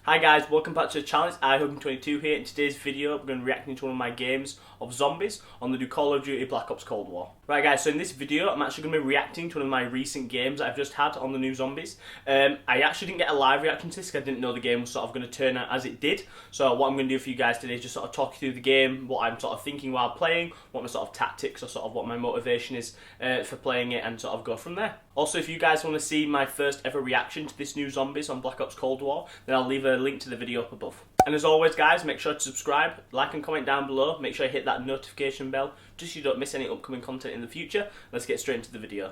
Hi guys, welcome back to the channel. It's iHogan22 here. In today's video, I'm going to be reacting to one of my games of zombies on the new Call of Duty Black Ops Cold War. Right guys, so in this video, I'm actually going to be reacting to one of my recent games that I've just had on the new zombies. I actually didn't get a live reaction to this because I didn't know the game was sort of going to turn out as it did. So what I'm going to do for you guys today is just sort of talk you through the game, what I'm sort of thinking while playing, what my sort of tactics or sort of what my motivation is for playing it, and sort of go from there. Also, if you guys want to see my first ever reaction to this new zombies on Black Ops Cold War, then I'll leave a link to the video up above. And as always guys, make sure to subscribe, like and comment down below, make sure you hit that notification bell just so you don't miss any upcoming content in the future. Let's get straight into the video.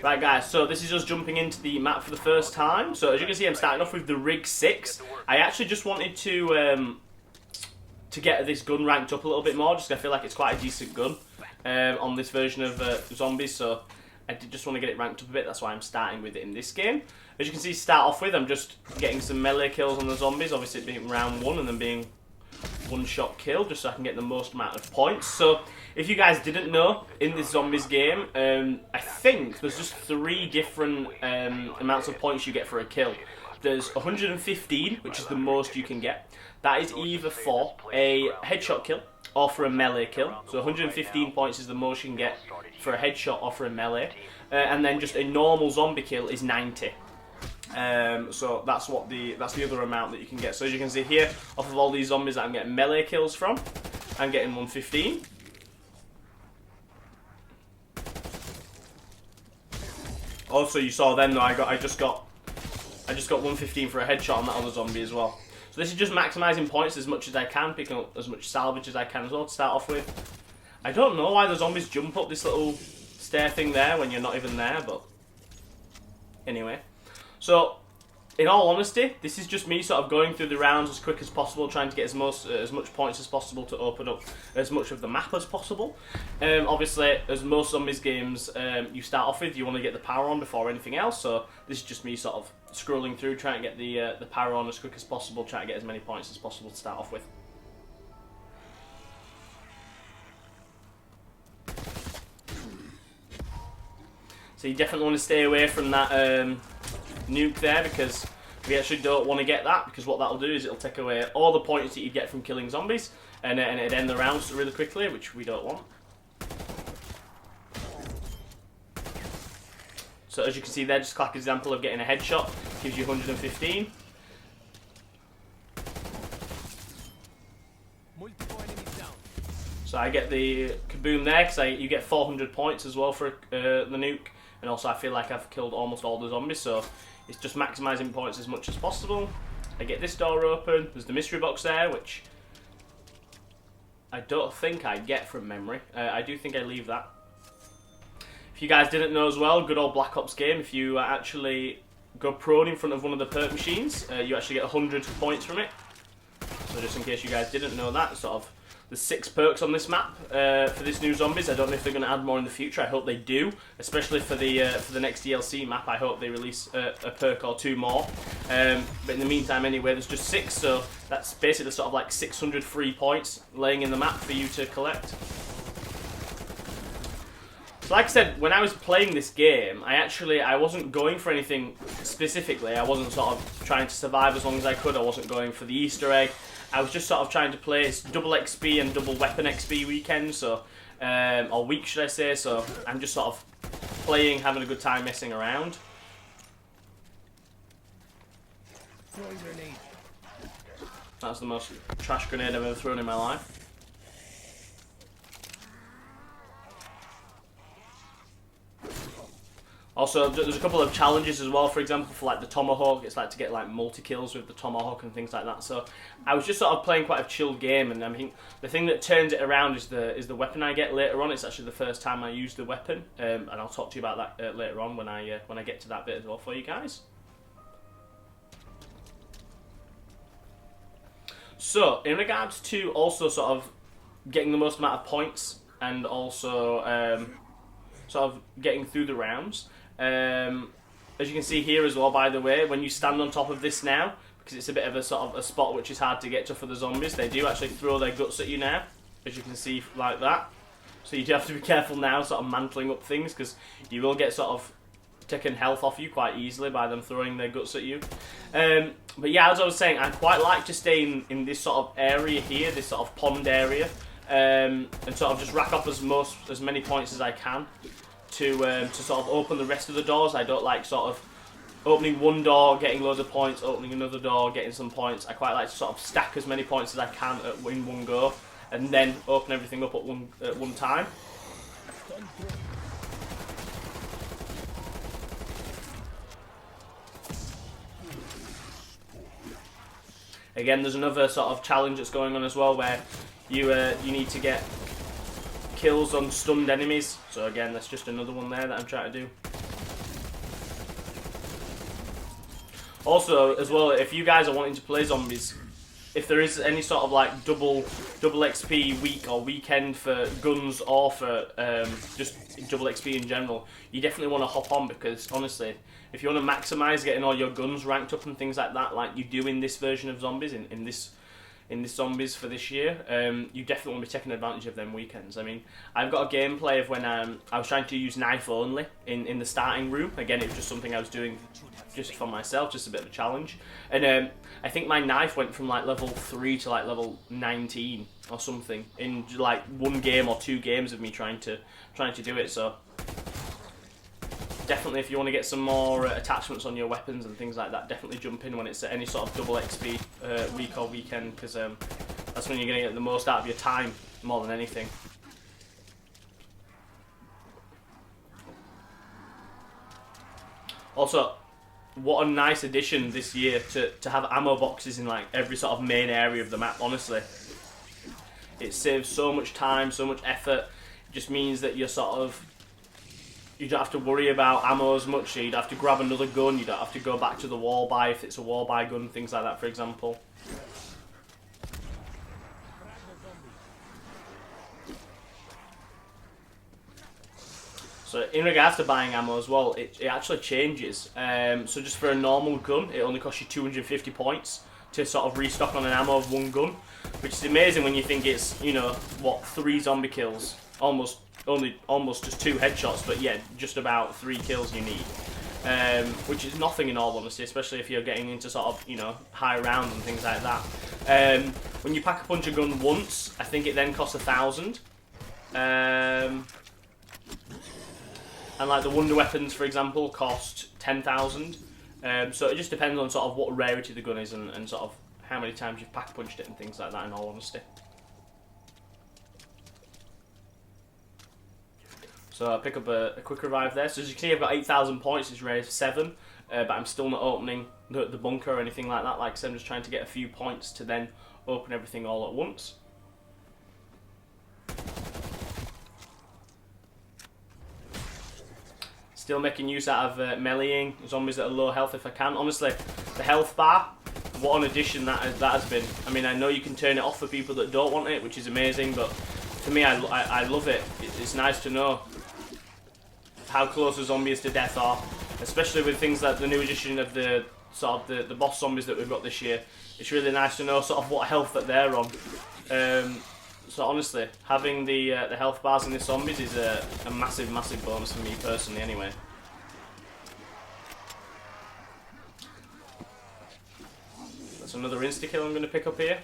Right guys, so this is us jumping into the map for the first time. So as you can see, I'm starting off with the Rig 6. I actually just wanted to get this gun ranked up a little bit more, just 'cause I feel like it's quite a decent gun on this version of zombies, so I did just want to get it ranked up a bit. That's why I'm starting with it in this game. As you can see, start off with, I'm just getting some melee kills on the zombies, obviously it being round 1 and then being one-shot kill, just so I can get the most amount of points. So if you guys didn't know, in this zombies game, I think there's just 3 different amounts of points you get for a kill. There's 115, which is the most you can get. That is either for a headshot kill or for a melee kill. So 115 points is the most you can get for a headshot or for a melee. And then just a normal zombie kill is 90. So that's the other amount that you can get. So as you can see here, off of all these zombies that I'm getting melee kills from, I'm getting 115. Also, you saw then though, I just got 115 for a headshot on that other zombie as well. So this is just maximising points as much as I can, picking up as much salvage as I can as well to start off with. I don't know why the zombies jump up this little stair thing there when you're not even there, but anyway. So, in all honesty, this is just me sort of going through the rounds as quick as possible, trying to get as much points as possible to open up as much of the map as possible. Obviously, as most zombies games you start off with, you want to get the power on before anything else. So this is just me sort of scrolling through, trying to get the power on as quick as possible, trying to get as many points as possible to start off with. So you definitely want to stay away from that nuke there, because we actually don't want to get that, because what that'll do is it'll take away all the points that you get from killing zombies, and it'd end the rounds really quickly, which we don't want. So as you can see there, just a classic example of getting a headshot, gives you 115. So I get the kaboom there, because you get 400 points as well for the nuke, and also I feel like I've killed almost all the zombies, so it's just maximising points as much as possible. I get this door open, there's the mystery box there, which I don't think I get from memory. I do think I leave that. If you guys didn't know as well, good old Black Ops game, if you actually go prone in front of one of the perk machines, you actually get 100 points from it. So just in case you guys didn't know that, sort of, there's 6 perks on this map for this new zombies. I don't know if they're going to add more in the future. I hope they do, especially for the next DLC map. I hope they release a perk or 2 more. But in the meantime, anyway, there's just 6, so that's basically sort of like 600 free points laying in the map for you to collect. So like I said, when I was playing this game, I wasn't going for anything specifically. I wasn't sort of trying to survive as long as I could. I wasn't going for the Easter egg. I was just sort of trying to play. It's double XP and double weapon XP weekend, so or week should I say. So I'm just sort of playing, having a good time, messing around. That's the most trash grenade I've ever thrown in my life. Also, there's a couple of challenges as well. For example, for like the Tomahawk, it's like to get like multi-kills with the Tomahawk and things like that. So I was just sort of playing quite a chilled game, and I mean, the thing that turns it around is the weapon I get later on. It's actually the first time I use the weapon, and I'll talk to you about that later on when I get to that bit as well for you guys. So in regards to also sort of getting the most amount of points and also sort of getting through the rounds. As you can see here as well, by the way, when you stand on top of this now, because it's a bit of a sort of a spot which is hard to get to for the zombies. They do actually throw their guts at you now, as you can see, like that. So you do have to be careful now, sort of mantling up things, because you will get sort of taken health off you quite easily by them throwing their guts at you. But yeah, as I was saying, I quite like to stay in this sort of area here, this sort of pond area, and sort of just rack up as many points as I can to sort of open the rest of the doors. I don't like sort of opening one door, getting loads of points, opening another door, getting some points. I quite like to sort of stack as many points as I can in one go, and then open everything up at one time. Again, there's another sort of challenge that's going on as well, where you need to get kills on stunned enemies. So again, that's just another one there that I'm trying to do. Also, as well, if you guys are wanting to play zombies, if there is any sort of like double XP week or weekend for guns or for just double XP in general, you definitely want to hop on, because honestly, if you want to maximise getting all your guns ranked up and things like that, like you do in this version of zombies, in this zombies for this year, you definitely want to be taking advantage of them weekends. I mean, I've got a gameplay of when I was trying to use knife only in the starting room. Again, it was just something I was doing just for myself, just a bit of a challenge. And I think my knife went from like level 3 to like level 19 or something in like one game or 2 games of me trying to do it. So definitely, if you want to get some more attachments on your weapons and things like that, definitely jump in when it's any sort of double XP week or weekend, because that's when you're going to get the most out of your time more than anything. Also, what a nice addition this year to have ammo boxes in like every sort of main area of the map. Honestly, it saves so much time, so much effort. It just means that you don't have to worry about ammo as much. You'd have to grab another gun, you don't have to go back to the wall buy if it's a wall buy gun, things like that, for example. So in regards to buying ammo as well, it actually changes. So just for a normal gun, it only costs you 250 points to sort of restock on an ammo of one gun, which is amazing when you think it's, you know, what, 3 zombie kills, almost just 2 headshots, but yeah, just about 3 kills you need, which is nothing in all honesty, especially if you're getting into sort of, you know, high rounds and things like that. When you pack a punch a gun once, I think it then costs 1,000. And like the wonder weapons, for example, cost 10,000. So it just depends on sort of what rarity the gun is and sort of how many times you've pack punched it and things like that, in all honesty. So I pick up a quick revive there. So as you can see, I've got 8,000 points. It's raised 7, but I'm still not opening the bunker or anything like that. Like I said, I'm just trying to get a few points to then open everything all at once. Still making use out of meleeing zombies that are low health if I can. Honestly, the health bar, what an addition that has been. I mean, I know you can turn it off for people that don't want it, which is amazing, but for me, I love it. It's nice to know how close a zombie is to death are, especially with things like the new addition of the sort of the boss zombies that we've got this year. It's really nice to know sort of what health that they're on. So honestly, having the health bars in the zombies is a massive bonus for me personally anyway. That's another insta-kill I'm going to pick up here.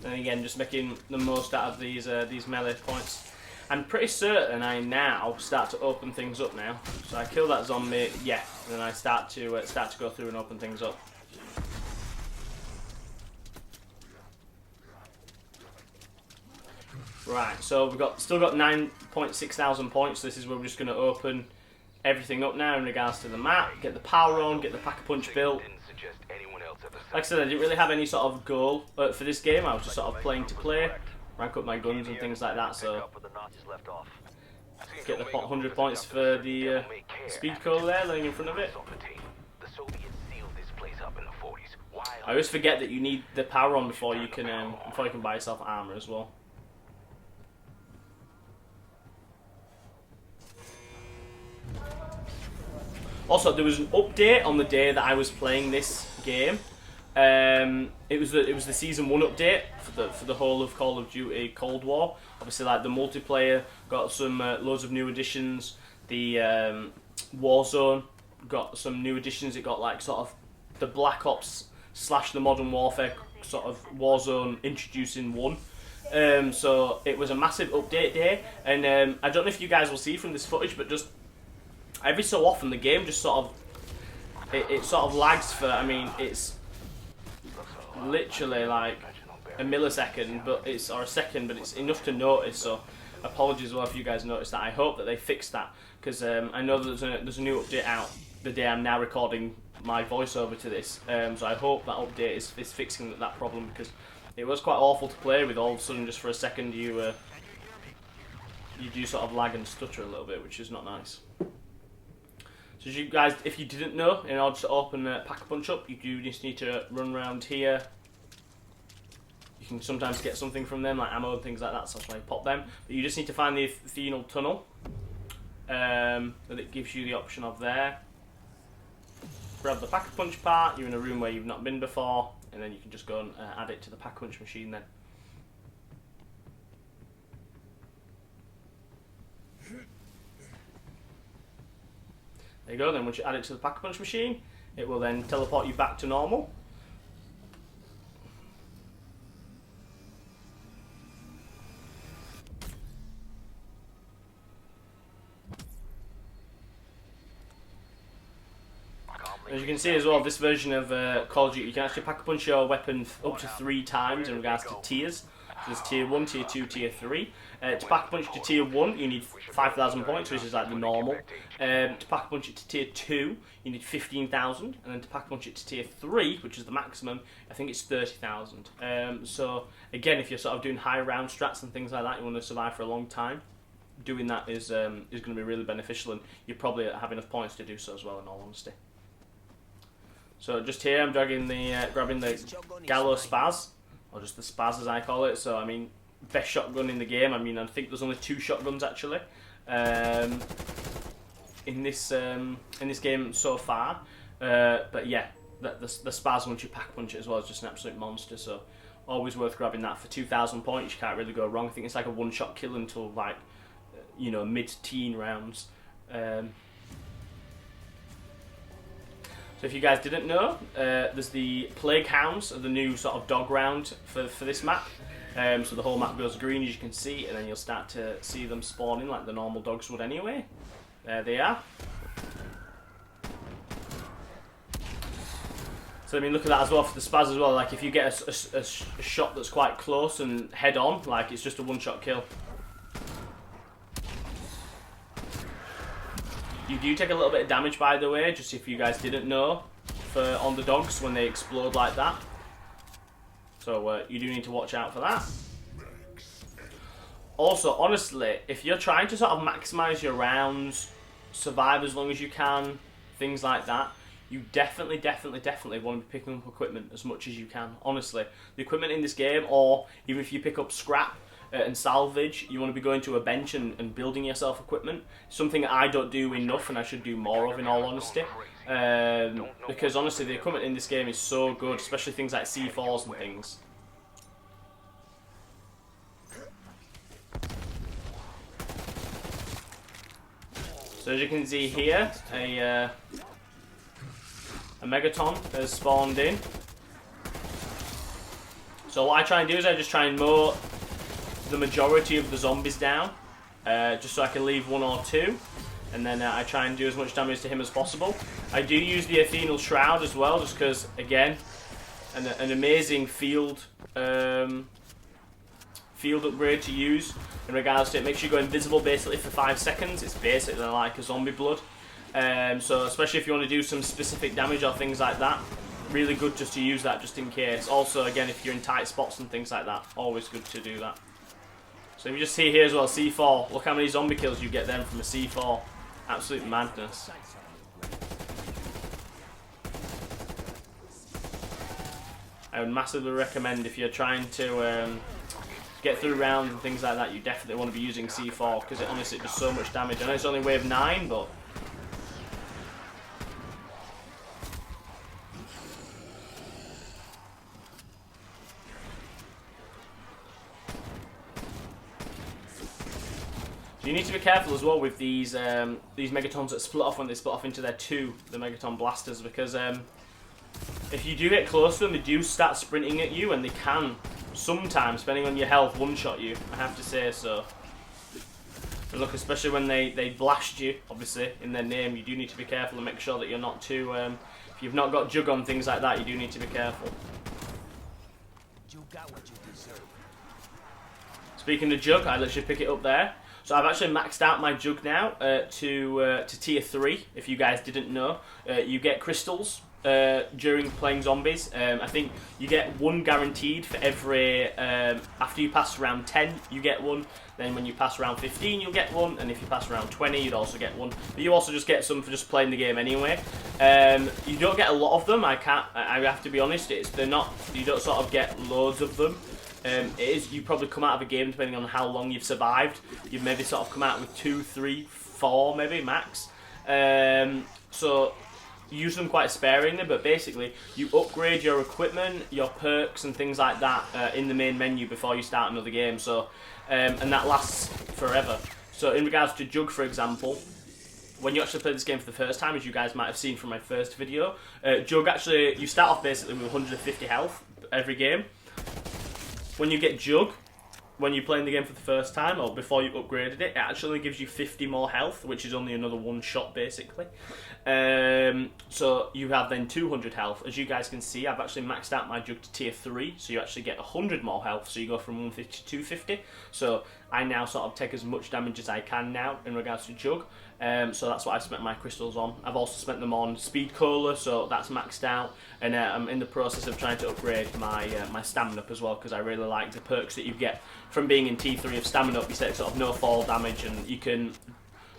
And again, just making the most out of these melee points. I'm pretty certain I now start to open things up now. So I kill that zombie, yeah, and then I start to go through and open things up. Right, so we've still got 9,600 points. This is where we're just going to open everything up now in regards to the map, get the power on, get the pack-a-punch built. Like I said, I didn't really have any sort of goal for this game. I was just sort of playing to play, rank up my guns and things like that. So get the 100 points for the speed cola there, laying in front of it. I always forget that you need the power on before you can buy yourself armor as well. Also, there was an update on the day that I was playing this game. It was the season 1 update for the whole of Call of Duty Cold War. Obviously, like the multiplayer got some loads of new additions. The Warzone got some new additions. It got like sort of the Black Ops / the Modern Warfare sort of Warzone introduced in 1. So it was a massive update day, and I don't know if you guys will see from this footage, but just every so often the game just sort of it sort of lags for, I mean, it's literally like a millisecond, or a second, but it's enough to notice. So apologies as well if you guys noticed that. I hope that they fixed that, because I know that there's a new update out the day I'm now recording my voiceover to this. So I hope that update is fixing that problem, because it was quite awful to play with. All of a sudden, just for a second, you do sort of lag and stutter a little bit, which is not nice. So as you guys, if you didn't know, in order to open Pack-a-Punch up, you do just need to run around here. You can sometimes get something from them, like ammo and things like that, so that's why you pop them. But you just need to find the Athenial Tunnel that it gives you the option of there. Grab the Pack-a-Punch part, you're in a room where you've not been before, and then you can just go and add it to the Pack-a-Punch machine then. There you go, then once you add it to the Pack-a-Punch machine, it will then teleport you back to normal. As you can see as well, this version of Call of Duty, you can actually Pack-a-Punch your weapon up to 3 times in regards to tiers. So there's tier 1, tier 2, tier 3. To Pack-a-Punch to tier 1, you need 5,000 points, which is like the normal. To Pack-a-Punch it to tier 2, you need 15,000. And then to Pack-a-Punch it to tier 3, which is the maximum, I think it's 30,000. So again, if you're sort of doing high round strats and things like that, you want to survive for a long time, doing that is going to be really beneficial, and you probably have enough points to do so as well, in all honesty. So just here, I'm grabbing the Gallo Spaz, or just the Spaz as I call it. So I mean, best shotgun in the game. I mean, I think there's only 2 shotguns actually in this game so far. But yeah, the Spaz, once you Pack-a-Punch it as well, is just an absolute monster. So always worth grabbing that for 2,000 points. You can't really go wrong. I think it's like a one-shot kill until like mid-teen rounds. So if you guys didn't know, there's the Plague Hounds, the new sort of dog round for this map. So the whole map goes green, as you can see, and then you'll start to see them spawning like the normal dogs would anyway. There they are. So I mean, look at that as well for the Spaz as well. Like if you get a shot that's quite close and head on, like it's just a one-shot kill. You do take a little bit of damage, by the way, just if you guys didn't know, on the dogs when they explode like that. So you do need to watch out for that. Also, honestly, if you're trying to sort of maximise your rounds, survive as long as you can, things like that, you definitely want to be picking up equipment as much as you can. Honestly, the equipment in this game, or even if you pick up scrap and salvage, you want to be going to a bench and building yourself equipment. Something I don't do enough, and I should do more of, in all honesty. Because honestly, the equipment in this game is so good, especially things like C4s and things. So as you can see here, a Megaton has spawned in. So what I try and do is I just try and mow the majority of the zombies down, just so I can leave 1 or 2, and then I try and do as much damage to him as possible. I do use the Athenial Shroud as well, just because, again, an amazing field upgrade to use in regards to it. Makes you go invisible basically for 5 seconds. It's basically like a zombie blood. So especially if you want to do some specific damage or things like that, really good just to use that just in case. Also, again, if you're in tight spots and things like that, always good to do that. So if you just see here as well, C4. Look how many zombie kills you get then from a C4. Absolute madness. I would massively recommend, if you're trying to get through rounds and things like that, you definitely want to be using C4, because it honestly does so much damage. I know it's only wave 9, but So you need to be careful as well with these megatons that split off when they split off into their the megaton blasters, because if you do get close to them, they do start sprinting at you, and they can sometimes, depending on your health, one-shot you. I have to say so. And look, especially when they blast you, obviously, in their name, you do need to be careful and make sure that you're not too... if you've not got Jug on, things like that, you do need to be careful. You got what you deserve. Speaking of Jug, I literally pick it up there. So I've actually maxed out my Jug now to tier 3, if you guys didn't know. You get crystals during playing zombies. I think you get one guaranteed for every... after you pass round 10, you get one. Then when you pass round 15, you'll get one. And if you pass round 20, you'd also get one. But you also just get some for just playing the game anyway. You don't get a lot of them. I have to be honest. They're not... You don't sort of get loads of them. You probably come out of a game, depending on how long you've survived, you've maybe sort of come out with 2, 3, 4 maybe max. So use them quite sparingly, but basically you upgrade your equipment, your perks and things like that in the main menu before you start another game. So and that lasts forever. So in regards to Jug, for example, when you actually play this game for the first time, as you guys might have seen from my first video, Jug actually, you start off basically with 150 health every game. When you get Jug, when you're playing the game for the first time, or before you upgraded it, it actually gives you 50 more health, which is only another one shot, basically. So you have then 200 health. As you guys can see, I've actually maxed out my Jug to tier 3, so you actually get 100 more health, so you go from 150 to 250. So I now sort of take as much damage as I can now in regards to Jug. So that's what I've spent my crystals on. I've also spent them on Speed Cola, so that's maxed out. And I'm in the process of trying to upgrade my my Stamina up as well, because I really like the perks that you get from being in T3 of Stamina up. You get sort of no fall damage, and you can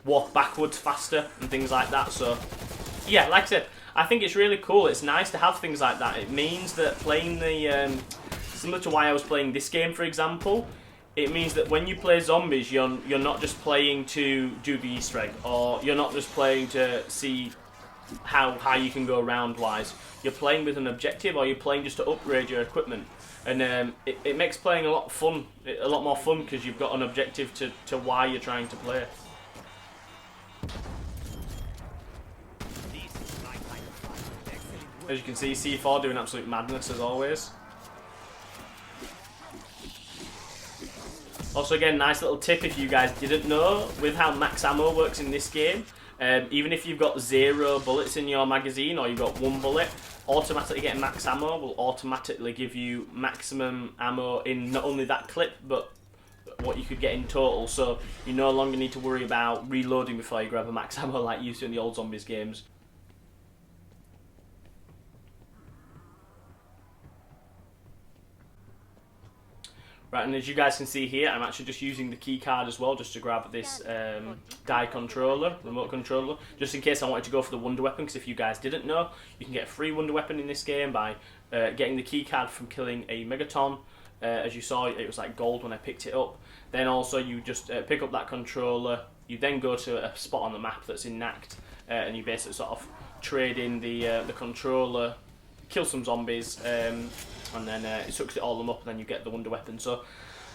walk backwards faster and things like that. So yeah, like I said, I think it's really cool. It's nice to have things like that. It means that playing the... similar to why I was playing this game, for example, it means that when you play zombies, you're not just playing to do the Easter egg, or you're not just playing to see how you can go round-wise. You're playing with an objective, or you're playing just to upgrade your equipment. And it makes playing a lot more fun, because you've got an objective to why you're trying to play. As you can see, C4 doing absolute madness as always. Also, again, nice little tip if you guys didn't know, with how max ammo works in this game, even if you've got 0 bullets in your magazine, or you've got 1 bullet, automatically getting max ammo will automatically give you maximum ammo in not only that clip, but what you could get in total. So you no longer need to worry about reloading before you grab a max ammo like you used to in the old zombies games. Right, and as you guys can see here, I'm actually just using the key card as well, just to grab this die controller, remote controller, just in case I wanted to go for the wonder weapon, because if you guys didn't know, you can get a free wonder weapon in this game by getting the key card from killing a megaton. As you saw, it was like gold when I picked it up. Then also you just pick up that controller, you then go to a spot on the map that's in Nact, and you basically sort of trade in the controller, kill some zombies, and then it sucks it all them up, and then you get the wonder weapon. So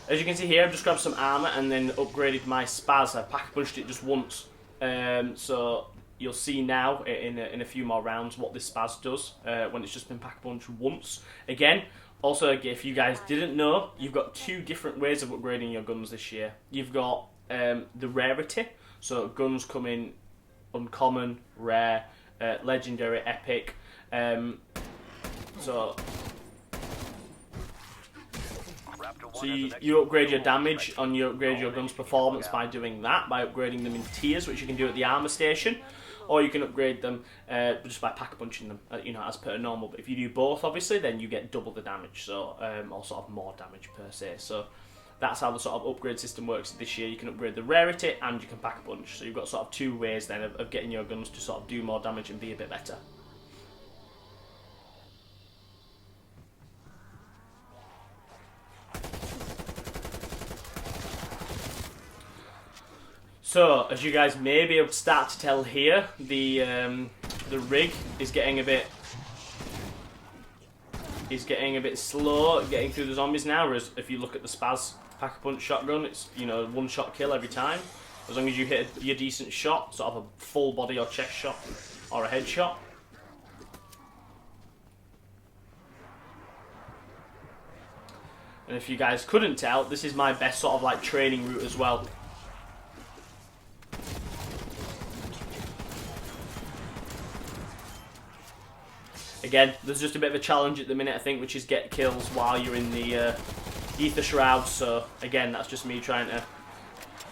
as you can see here, I've just grabbed some armor and then upgraded my spaz. I pack punched it just once, so you'll see now in a few more rounds what this spaz does when it's just been pack punched once. Again, also, if you guys didn't know, you've got 2 different ways of upgrading your guns this year. You've got the rarity, so guns come in uncommon, rare, legendary, epic. So you upgrade your damage and you upgrade your gun's performance by doing that, by upgrading them in tiers, which you can do at the armor station, or you can upgrade them just by pack punching them, you know, as per normal. But if you do both, obviously, then you get double the damage, so or sort of more damage per se. So that's how the sort of upgrade system works this year. You can upgrade the rarity and you can pack a punch. So you've got sort of 2 ways then of getting your guns to sort of do more damage and be a bit better. So, as you guys may be able to start to tell here, the rig is getting a bit slow getting through the zombies now. Whereas if you look at the spaz pack-a-punch shotgun, it's, you know, 1-shot kill every time. as long as you hit your decent shot, sort of a full body or chest shot or a headshot. And if you guys couldn't tell, this is my best sort of like training route as well. Again, there's just a bit of a challenge at the minute, I think, which is get kills while you're in the Ether Shrouds. So, again, that's just me trying to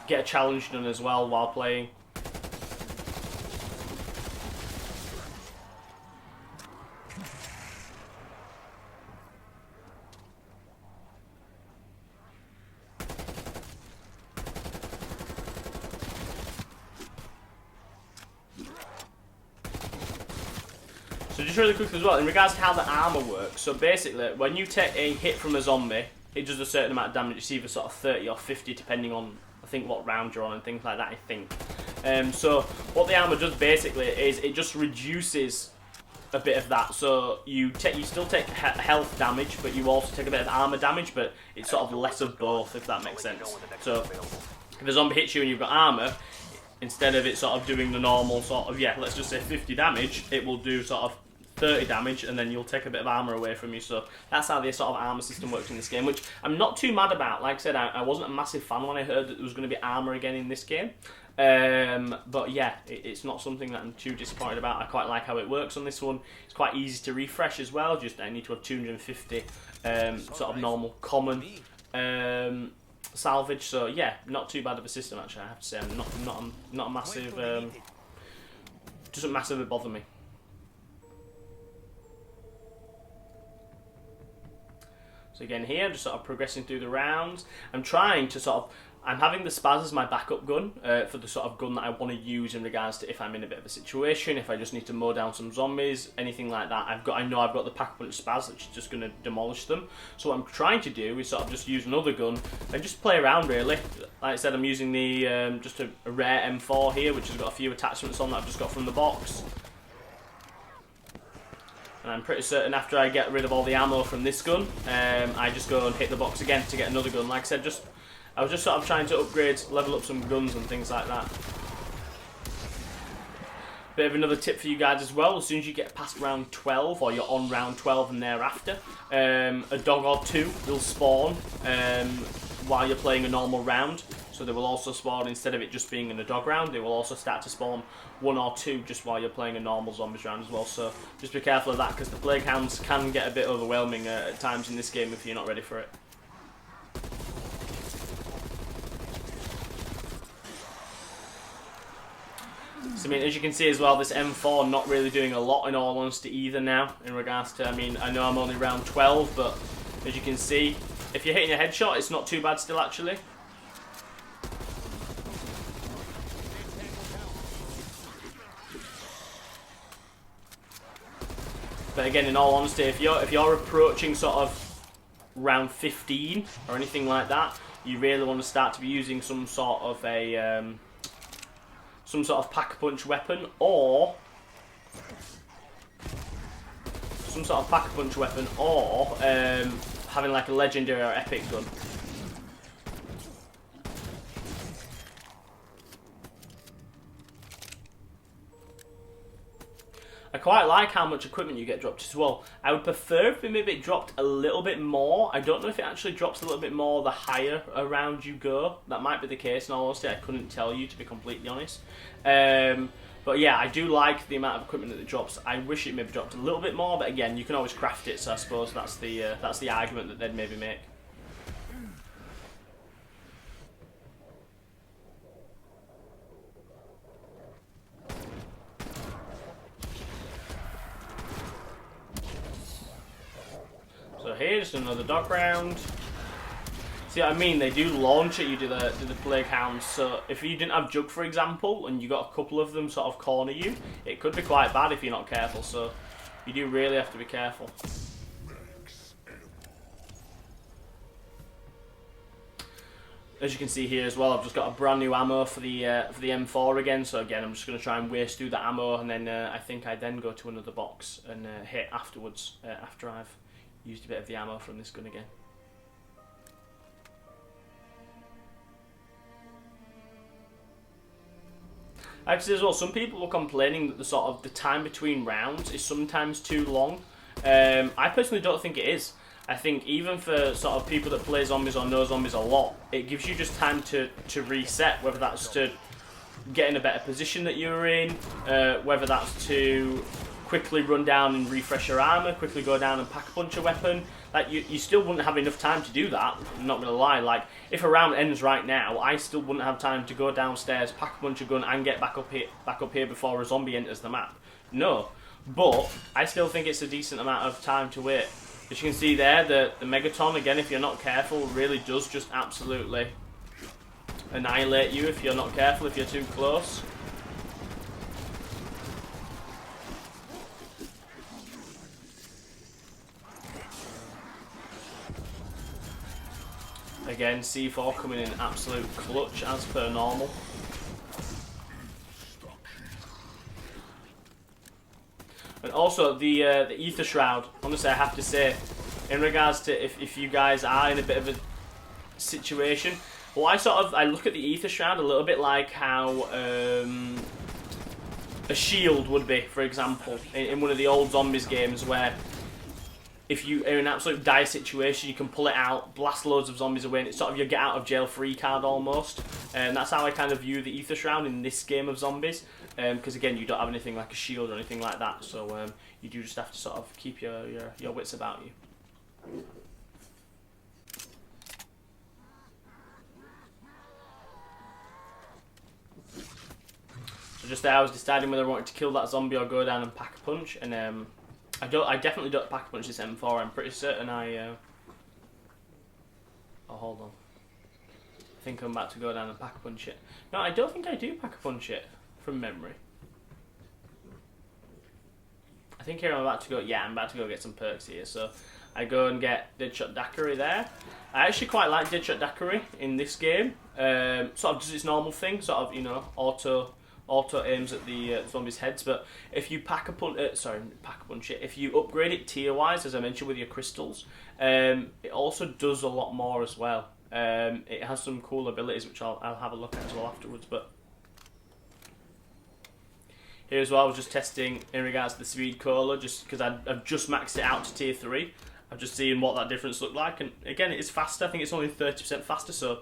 get a challenge done as well while playing. So just really quickly as well, in regards to how the armour works, so basically, when you take a hit from a zombie, it does a certain amount of damage. It's either sort of 30 or 50, depending on, I think, what round you're on and things like that, I think. So what the armour does basically is it just reduces a bit of that. So you still take health damage, but you also take a bit of armour damage, but it's sort of less of both, if that makes sense. So if a zombie hits you and you've got armour, instead of it sort of doing the normal sort of, let's just say 50 damage, it will do sort of 30 damage, and then you'll take a bit of armour away from you. So that's how the sort of armour system works in this game, which I'm not too mad about. Like I said, I wasn't a massive fan when I heard that there was going to be armour again in this game. But yeah, it's not something that I'm too disappointed about. I quite like how it works on this one. It's quite easy to refresh as well. Just I need to have 250 sort of normal common salvage. So yeah, not too bad of a system actually. I have to say, I'm not a massive. Doesn't massively bother me. So again here, just sort of progressing through the rounds. I'm trying to sort of, I'm having the Spaz as my backup gun for the sort of gun that I want to use in regards to if I'm in a bit of a situation, if I just need to mow down some zombies, anything like that. I know I've got the Pack-a-Punch Spaz, which is just going to demolish them. So what I'm trying to do is sort of just use another gun and just play around really. Like I said, I'm using the just a rare M4 here, which has got a few attachments on that I've just got from the box. And I'm pretty certain after I get rid of all the ammo from this gun, I just go and hit the box again to get another gun. Like I said, I was just sort of trying to upgrade, level up some guns and things like that. Bit of another tip for you guys as well, as soon as you get past round 12, or you're on round 12 and thereafter, a dog or two will spawn while you're playing a normal round. So they will also spawn, instead of it just being in a dog round, they will also start to spawn one or two just while you're playing a normal zombies round as well. So just be careful of that, because the plague hounds can get a bit overwhelming at times in this game if you're not ready for it. So I mean, as you can see as well, this M4 not really doing a lot in all honesty either now, in regards to, I mean, I know I'm only round 12, but as you can see, if you're hitting a headshot, it's not too bad still actually. But again, in all honesty, if you're approaching sort of round 15 or anything like that, you really want to start to be using some sort of a pack-a-punch weapon, or having like a legendary or epic gun. I quite like how much equipment you get dropped as well. I would prefer if it maybe dropped a little bit more. I don't know if it actually drops a little bit more the higher around you go. That might be the case, in all honesty. I couldn't tell you, to be completely honest. But yeah, I do like the amount of equipment that it drops. I wish it maybe dropped a little bit more, but again, you can always craft it, so I suppose that's the argument that they'd maybe make. So here's another dog round. See what I mean? They do launch at you, do the plague hounds. So if you didn't have Jug, for example, and you got a couple of them sort of corner you, it could be quite bad if you're not careful. So you do really have to be careful. As you can see here as well, I've just got a brand new ammo for the M4 again. So again, I'm just going to try and waste through that ammo, and then I think I then go to another box and hit afterwards after I've used a bit of the ammo from this gun again. Actually, as well, some people were complaining that the time between rounds is sometimes too long. I personally don't think it is. I think even for sort of people that play zombies or know zombies a lot, it gives you just time to reset, whether that's to get in a better position that you're in, whether that's to quickly run down and refresh your armor, quickly go down and pack a punch a weapon. Like you still wouldn't have enough time to do that. I'm not gonna lie. Like if a round ends right now, I still wouldn't have time to go downstairs, pack a punch a gun, and get back up here before a zombie enters the map. No, but I still think it's a decent amount of time to wait. As you can see there, the Megaton again, if you're not careful, really does just absolutely annihilate you if you're not careful, if you're too close. Again, C4 coming in absolute clutch as per normal. And also the Ether Shroud, honestly I have to say, in regards to if you guys are in a bit of a situation, well I look at the Ether Shroud a little bit like how a shield would be, for example, in one of the old Zombies games, where if you are in an absolute dire situation, you can pull it out, blast loads of zombies away, and it's sort of your get out of jail free card almost. And that's how I kind of view the Ether Shroud in this game of zombies. Because again, you don't have anything like a shield or anything like that, so you do just have to sort of keep your wits about you. So just there, I was deciding whether I wanted to kill that zombie or go down and pack a punch, and I definitely don't pack a punch this M4. I'm pretty certain oh, hold on. I think I'm about to go down and pack a punch it. No, I don't think I do pack a punch it from memory. I think here I'm about to go. Yeah, I'm about to go get some perks here. So I go and get Deadshot Daiquiri there. I actually quite like Deadshot Daiquiri in this game. Sort of does its normal thing, sort of, you know, auto aims at the zombies' heads, but if you pack a punch it. If you upgrade it tier-wise, as I mentioned with your crystals, it also does a lot more as well. It has some cool abilities which I'll have a look at as well afterwards. But here as well, I was just testing in regards to the speed cola, just because I've just maxed it out to tier 3. I've just seen what that difference looked like, and again, it is faster. I think it's only 30% faster, so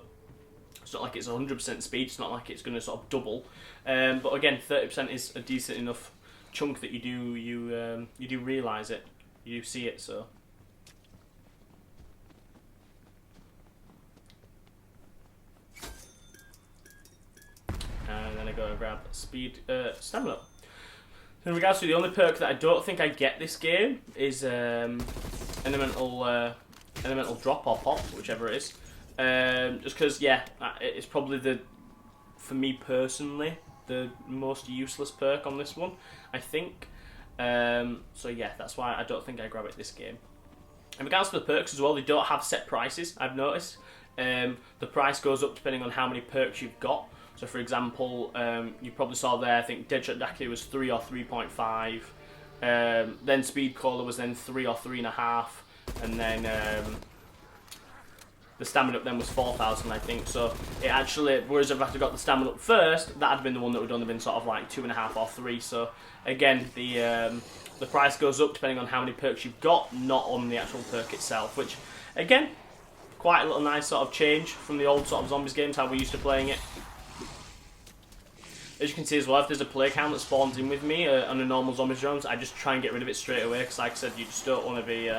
it's not like it's 100% speed, it's not like it's going to sort of double. But again, 30% is a decent enough chunk that you do realise it, you do see it. So and then I go and grab speed stamina. In regards to the only perk that I don't think I get this game is elemental drop or pop, whichever it is. Just because, yeah, it's probably for me personally, the most useless perk on this one, I think. So yeah, that's why I don't think I grab it this game. In regards to the perks as well, they don't have set prices, I've noticed. The price goes up depending on how many perks you've got. So for example, you probably saw there, I think Deadshot Daiquiri was 3 or 3.5. Then Speed Cola was then 3 or 3.5. And then the stamina up then was 4,000, I think. So it actually, whereas if I had got the stamina up first, that had been the one that would only been sort of like 2.5 or 3. So again, the price goes up depending on how many perks you've got, not on the actual perk itself. Which, again, quite a little nice sort of change from the old sort of Zombies games, how we used to playing it. As you can see as well, if there's a plague hound that spawns in with me on a normal Zombies round, I just try and get rid of it straight away, because like I said, you just don't want to be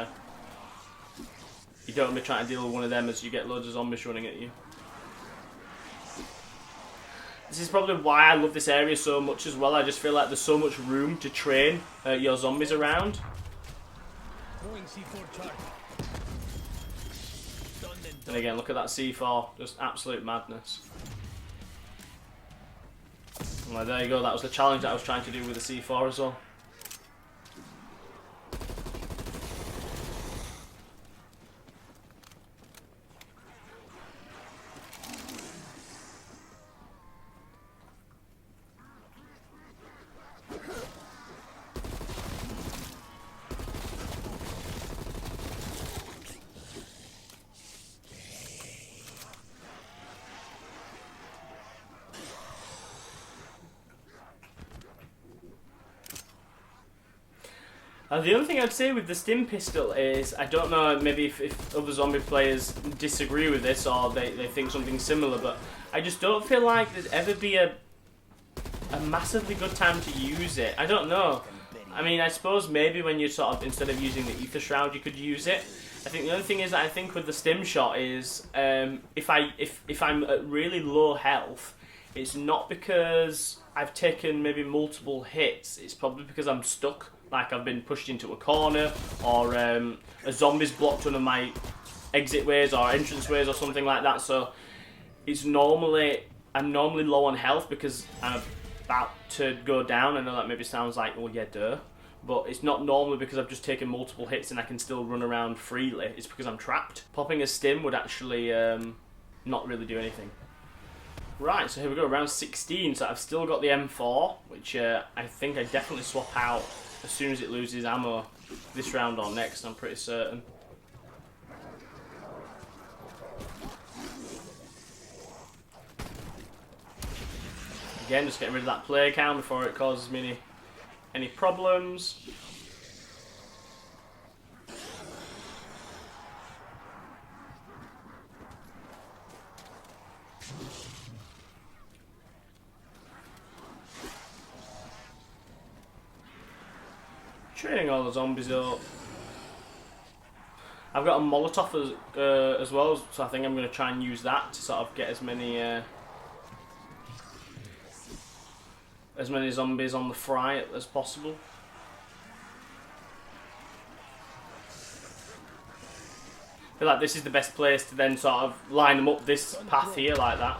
you don't want to be trying to deal with one of them as you get loads of zombies running at you. This is probably why I love this area so much as well. I just feel like there's so much room to train your zombies around. And again, look at that C4, just absolute madness. Well, there you go, that was the challenge that I was trying to do with the C4 as well. The only thing I'd say with the stim pistol is, I don't know, maybe if other zombie players disagree with this or they think something similar, but I just don't feel like there'd ever be a massively good time to use it. I don't know. I mean, I suppose maybe when you sort of, instead of using the ether shroud, you could use it. I think the only thing is that I think with the stim shot is, if I'm at really low health, it's not because I've taken maybe multiple hits, it's probably because I'm stuck. Like I've been pushed into a corner, or a zombie's blocked one of my exit ways or entrance ways or something like that. So I'm normally low on health because I'm about to go down. I know that maybe sounds like, well, yeah, duh. But it's not normally because I've just taken multiple hits and I can still run around freely. It's because I'm trapped. Popping a stim would actually not really do anything. Right, so here we go, round 16. So I've still got the M4, which I think I definitely swap out as soon as it loses ammo this round or next, I'm pretty certain. Again, just getting rid of that play count before it causes me any problems. Training all the zombies up. I've got a Molotov as well, so I think I'm going to try and use that to sort of get as many zombies on the fry as possible. I feel like this is the best place to then sort of line them up this path here like that.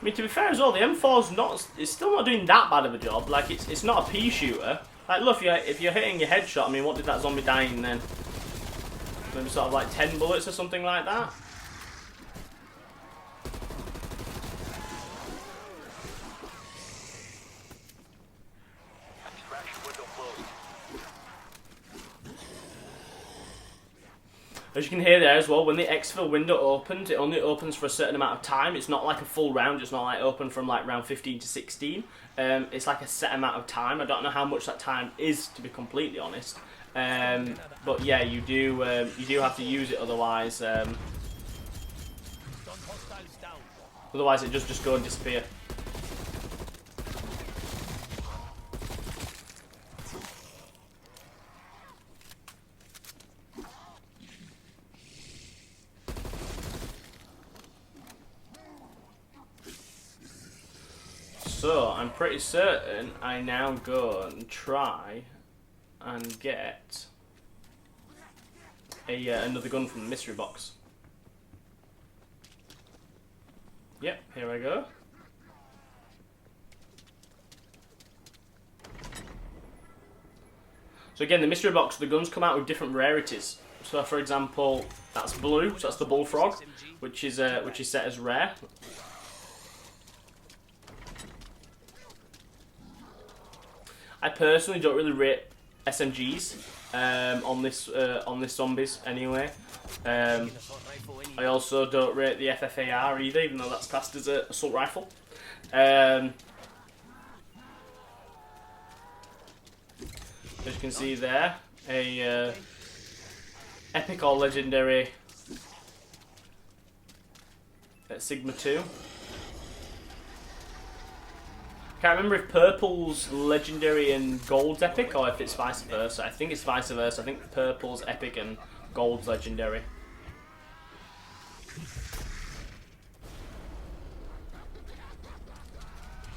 I mean, to be fair as well, the M4's still not doing that bad of a job. Like, it's not a pea shooter. Like, look, if you're hitting your headshot, I mean, what did that zombie die in then? Maybe sort of like 10 bullets or something like that. As you can hear there as well, when the exfil window opens, it only opens for a certain amount of time. It's not like a full round. It's not like open from like round 15 to 16. It's like a set amount of time. I don't know how much that time is, to be completely honest. But yeah, you do have to use it, otherwise otherwise it just go and disappear. So, I'm pretty certain I now go and try and get another gun from the mystery box. Yep, here I go. So again, the mystery box, the guns come out with different rarities. So for example, that's blue, so that's the bullfrog, which is set as rare. I personally don't really rate SMGs on this zombies anyway. I also don't rate the FFAR either, even though that's classed as an assault rifle. As you can see there, a epic or legendary Sigma 2. Can't remember if purple's legendary and gold's epic, or if it's vice versa. I think it's vice versa. I think purple's epic and gold's legendary.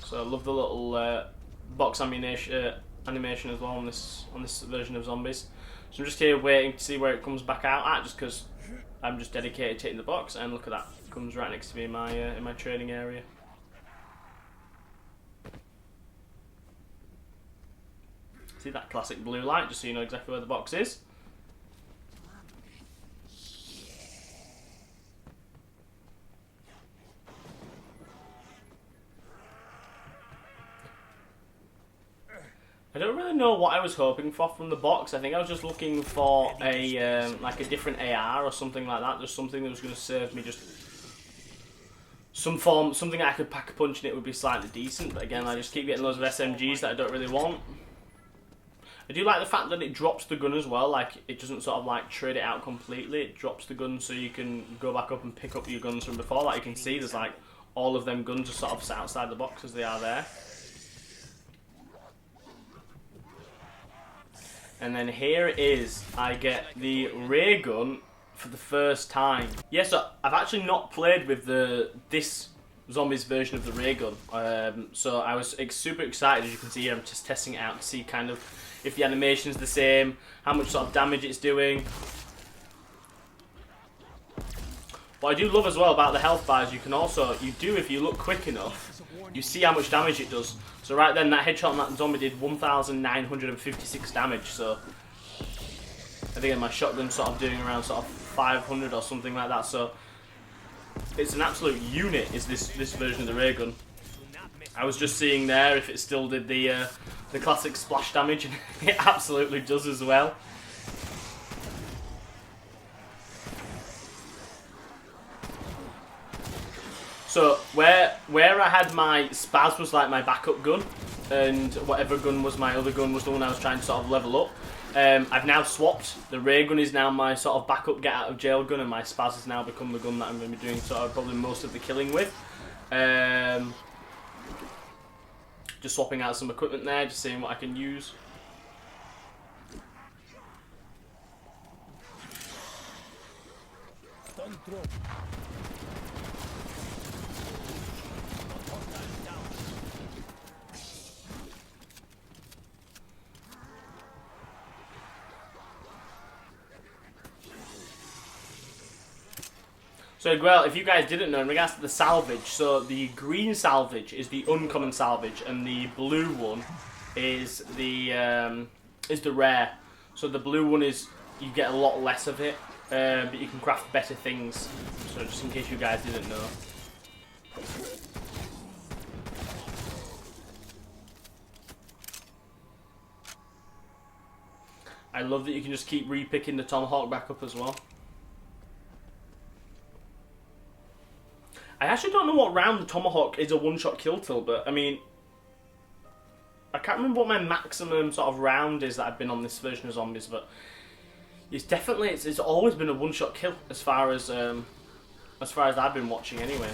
So I love the little box animation as well on this version of zombies. So I'm just here waiting to see where it comes back out at, just because I'm just dedicated to hitting the box. And look at that, it comes right next to me in my training area. See that classic blue light, just so you know exactly where the box is. I don't really know what I was hoping for from the box. I think I was just looking for a like a different AR or something like that. Just something that was going to serve me just something I could pack a punch and it would be slightly decent. But again, I just keep getting loads of SMGs that I don't really want. I do like the fact that it drops the gun as well. Like, it doesn't sort of like trade it out completely. It drops the gun so you can go back up and pick up your guns from before. Like you can see, there's like all of them guns are sort of sat outside the box as they are there. And then here it is, I get the ray gun for the first time. Yeah, so I've actually not played with this zombies version of the ray gun. So I was super excited. As you can see here, I'm just testing it out to see kind of if the animation's the same, how much sort of damage it's doing. What I do love as well about the health bars, if you look quick enough, you see how much damage it does. So right then, that headshot on that zombie did 1,956 damage, so I think my shotgun's sort of doing around sort of 500 or something like that, so it's an absolute unit, is this version of the ray gun. I was just seeing there if it still did the classic splash damage, and it absolutely does as well. So where I had my spaz was like my backup gun, and whatever gun was my other gun was the one I was trying to sort of level up. I've now swapped. The ray gun is now my sort of backup get out of jail gun, and my spaz has now become the gun that I'm going to be doing sort of probably most of the killing with. Just swapping out some equipment there, just seeing what I can use. So, well, if you guys didn't know, in regards to the salvage, so the green salvage is the uncommon salvage, and the blue one is the rare. So the blue one is, you get a lot less of it, but you can craft better things. So just in case you guys didn't know. I love that you can just keep re-picking the tomahawk back up as well. I actually don't know what round the tomahawk is a one-shot kill till, but I mean, I can't remember what my maximum sort of round is that I've been on this version of zombies, but it's definitely it's always been a one-shot kill as far as I've been watching anyway.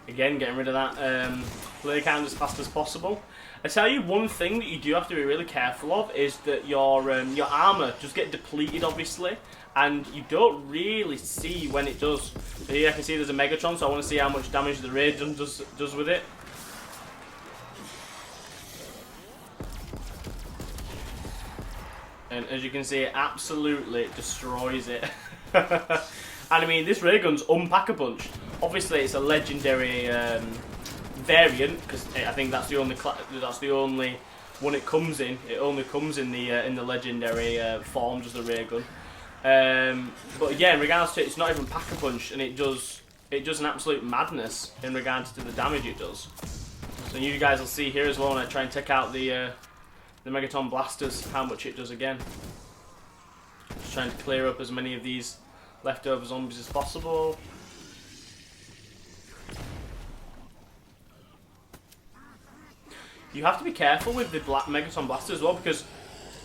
Again, getting rid of that play count as fast as possible. I tell you, one thing that you do have to be really careful of is that your armor does get depleted, obviously, and you don't really see when it does. So here I can see there's a Megatron, so I want to see how much damage the ray gun does with it. And as you can see, it absolutely destroys it. And I mean, this ray gun's Unpack-a-Punch. Obviously, it's a legendary variant, because I think that's the only one it comes in. It only comes in the legendary form, just the ray gun. But yeah, in regards to it, it's not even Pack-a-Punch, and it does an absolute madness in regards to the damage it does. So you guys will see here as well when I try and take out the Megaton blasters, how much it does again. Just trying to clear up as many of these leftover zombies as possible. You have to be careful with the Megaton blasters as well, because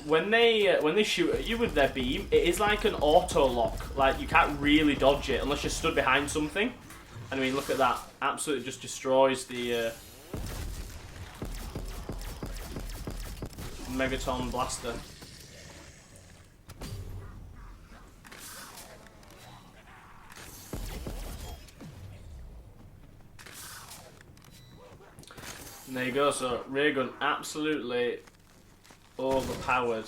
when they shoot at you with their beam, it is like an auto lock. Like, you can't really dodge it unless you're stood behind something. And I mean, look at that! Absolutely just destroys the Megaton blaster. And there you go, so ray gun absolutely overpowered.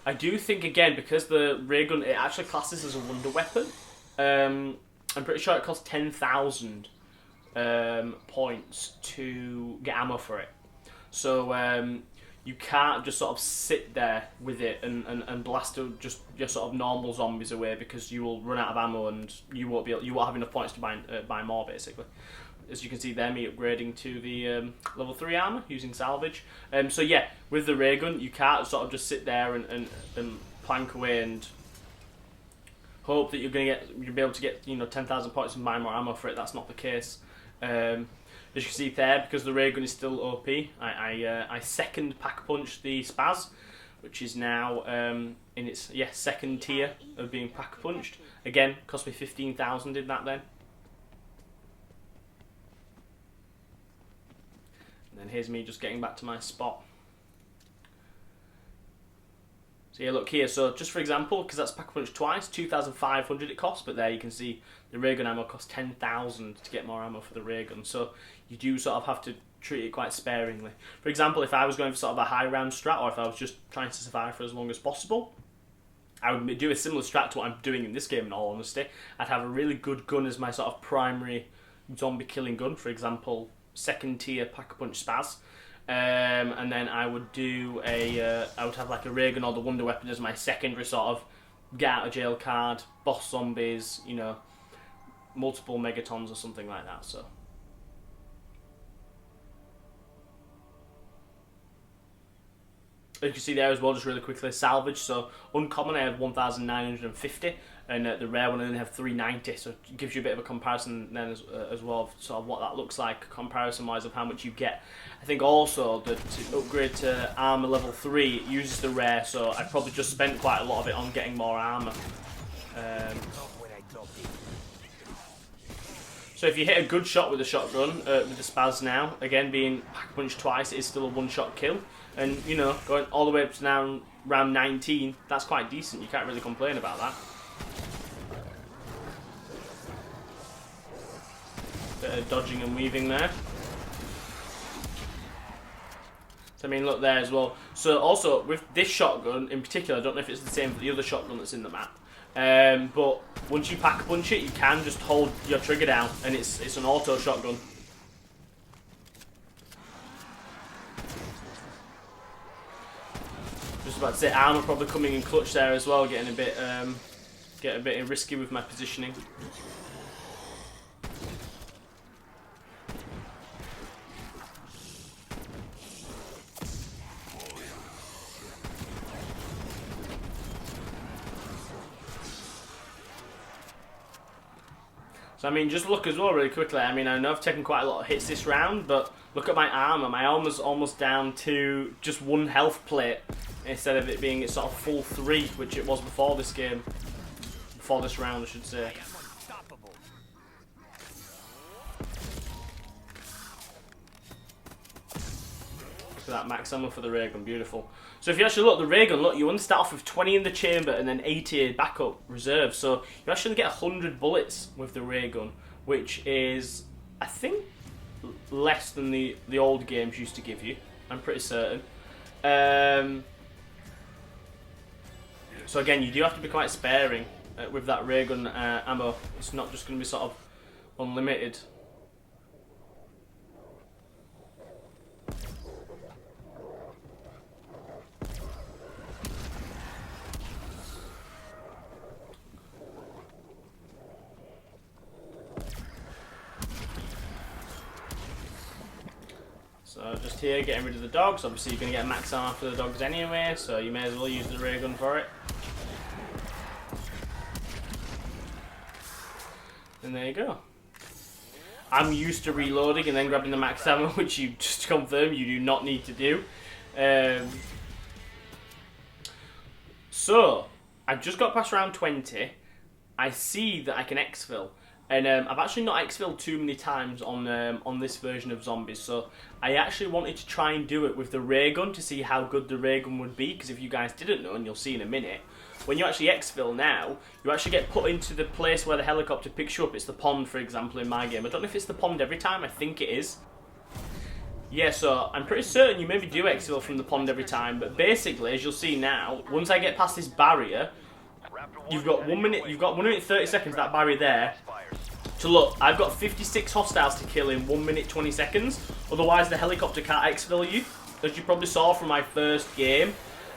I do think, again, because the ray gun, it actually classes as a wonder weapon. I'm pretty sure it costs 10,000 points to get ammo for it. So you can't just sort of sit there with it and blast just your sort of normal zombies away, because you will run out of ammo and you won't have enough points to buy more, basically. As you can see there, me upgrading to the level 3 armor using salvage. So yeah, with the ray gun, you can't sort of just sit there and plank away and hope that you'll be able to get 10,000 points and buy more ammo for it. That's not the case. As you can see there, because the ray gun is still OP, I second pack punch the Spaz, which is now in its second tier of being pack punched. Again, cost me 15,000 did that then. And then here's me just getting back to my spot. So yeah, look here, so just for example, because that's pack punch twice, 2,500 it costs, but there you can see the ray gun ammo costs 10,000 to get more ammo for the ray gun, so you do sort of have to treat it quite sparingly. For example, if I was going for sort of a high round strat, or if I was just trying to survive for as long as possible, I would do a similar strat to what I'm doing in this game, in all honesty. I'd have a really good gun as my sort of primary zombie killing gun, for example, second tier pack punch Spaz. And then I would do I would have like a ray gun or the wonder weapon as my secondary sort of get out of jail card, boss zombies, multiple megatons or something like that. So as you can see there as well, just really quickly, salvage. So uncommon I had 1,950, and the rare one I only have 390. So it gives you a bit of a comparison then as well of sort of what that looks like comparison wise of how much you get. I think also that to upgrade to armor level 3 it uses the rare, so I probably just spent quite a lot of it on getting more armor. So if you hit a good shot with the shotgun, with the Spaz now, again being pack punched twice, it is still a one-shot kill. And, going all the way up to now round 19, that's quite decent. You can't really complain about that. Bit of dodging and weaving there. So, I mean, look there as well. So, also, with this shotgun in particular, I don't know if it's the same for the other shotgun that's in the map. But once you pack punch it, you can just hold your trigger down, and it's an auto shotgun. Just about to say, armor probably coming in clutch there as well, getting a bit risky with my positioning. So I mean, just look as well really quickly. I mean, I know I've taken quite a lot of hits this round, but look at my armor. My armor's almost down to just 1 health plate instead of it being its sort of full 3, which it was before this game. Before this round, I should say. Look at that max ammo for the ray gun, beautiful. So if you actually look, the ray gun, look, you only start off with 20 in the chamber and then 80 backup reserve. So you actually get 100 bullets with the ray gun, which is, I think, less than the old games used to give you. I'm pretty certain. So again, you do have to be quite sparing with that ray gun ammo. It's not just going to be sort of unlimited. So just here, getting rid of the dogs. Obviously you're going to get max armor for the dogs anyway, so you may as well use the ray gun for it. And there you go. I'm used to reloading and then grabbing the max ammo, which you just confirm you do not need to do. So, I've just got past round 20. I see that I can exfil. And I've actually not exfilled too many times on this version of zombies, so I actually wanted to try and do it with the ray gun to see how good the ray gun would be, because if you guys didn't know, and you'll see in a minute, when you actually exfil now, you actually get put into the place where the helicopter picks you up. It's the pond, for example, in my game. I don't know if it's the pond every time, I think it is. Yeah, so I'm pretty certain you maybe do exfil from the pond every time, but basically, as you'll see now, once I get past this barrier, you've got 1 minute, 1 minute 30 seconds, that barrier there, to look. I've got 56 hostiles to kill in 1 minute 20 seconds, otherwise the helicopter can't exfil you. as you probably saw from my first game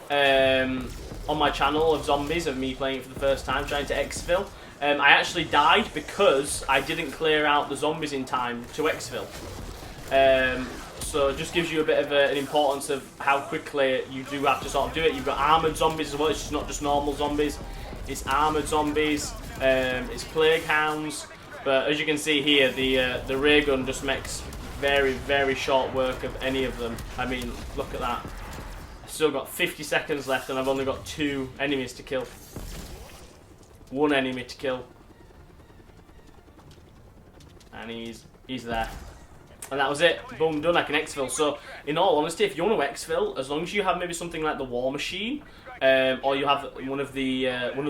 on my channel of zombies, of me playing it for the first time, trying to exfil, I actually died because I didn't clear out the zombies in time to exfil. So it just gives you a bit of an importance of how quickly you do have to sort of do it. You've got armoured zombies as well, it's just not just normal zombies. It's armoured zombies, it's plague hounds, but as you can see here, the ray gun just makes very, very short work of any of them. I mean, look at that. I've still got 50 seconds left and I've only got 2 enemies to kill. 1 enemy to kill. And he's there. And that was it. Boom, done. I can exfil. So, in all honesty, if you want to exfil, as long as you have maybe something like the war machine, or you have one of the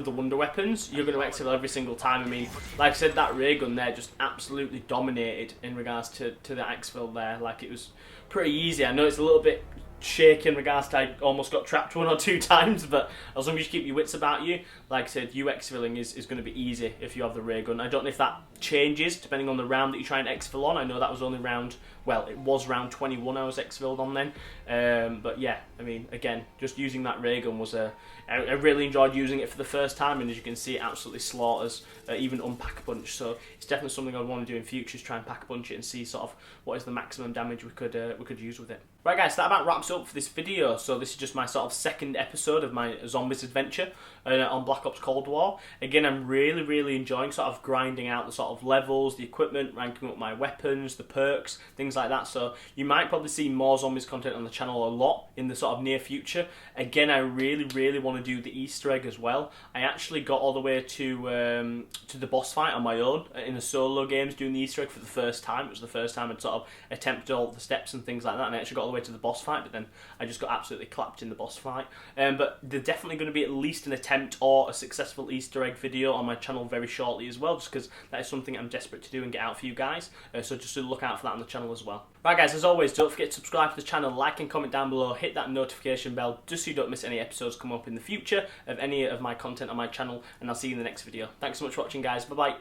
wonder weapons, you're going to exfil every single time. I mean, like I said, that ray gun there just absolutely dominated in regards to the exfil there. Like, it was pretty easy. I know it's a little bit shaky in regards to I almost got trapped 1 or 2 times, but as long as you keep your wits about you, like I said, you exfilling is going to be easy if you have the ray gun. I don't know if that changes depending on the round that you try and exfil on. I know that was only round, well, it was round 21 I was exfilled on then, but yeah, I mean, again, just using that ray gun was I really enjoyed using it for the first time, and as you can see, it absolutely slaughters even unpack a bunch. So it's definitely something I'd want to do in future, is try and pack a bunch it and see sort of what is the maximum damage we could use with it. Right guys, that about wraps up for this video. So this is just my sort of second episode of my zombies adventure on Black Ops Cold War. Again, I'm really enjoying sort of grinding out the sort of levels, the equipment, ranking up my weapons, the perks, things like that. So you might probably see more zombies content on the channel a lot in the sort of near future. Again, I really want to do the Easter egg as well. I actually got all the way to the boss fight on my own in the solo games doing the Easter egg for the first time. It was the first time I'd sort of attempted all the steps and things like that, and I actually got all the way to the boss fight, but then I just got absolutely clapped in the boss fight. But there's definitely going to be at least an attempt or a successful Easter egg video on my channel very shortly as well, just because that is something I'm desperate to do and get out for you guys. So just to look out for that on the channel as well. Right guys, as always, don't forget to subscribe to the channel, like and comment down below, hit that notification bell just so you don't miss any episodes come up in the future of any of my content on my channel, and I'll see you in the next video. Thanks so much for watching guys, bye bye.